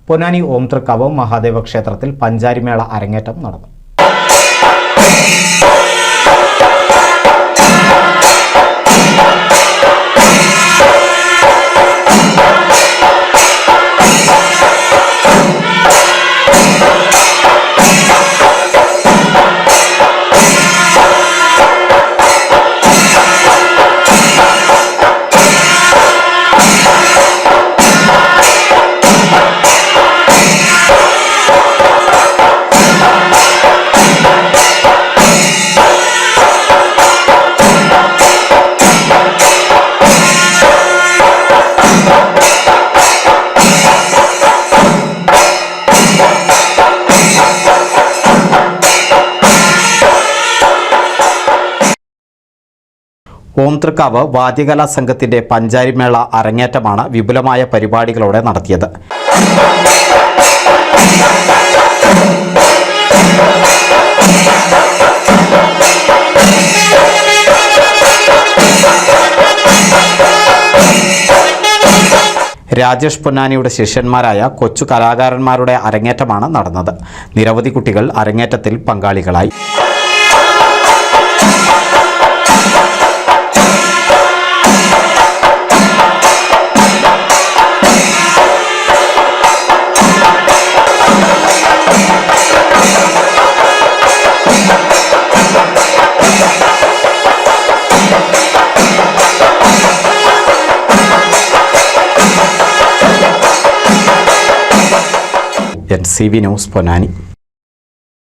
പൊന്നാനി ഓംതൃക്കാവ് മഹാദേവ ക്ഷേത്രത്തിൽ പഞ്ചാരിമേള അരങ്ങേറ്റം നടന്നു. ഓംതൃക്കാവ് വാദ്യകലാ സംഘത്തിന്റെ പഞ്ചാരിമേള അരങ്ങേറ്റമാണ് വിപുലമായ പരിപാടികളോടെ നടത്തിയത്. രാജേഷ് പൊന്നാനിയുടെ ശിഷ്യന്മാരായ കൊച്ചു കലാകാരന്മാരുടെ അരങ്ങേറ്റമാണ് നടന്നത്. നിരവധി കുട്ടികൾ അരങ്ങേറ്റത്തിൽ പങ്കാളികളായി. NCV news Ponnani.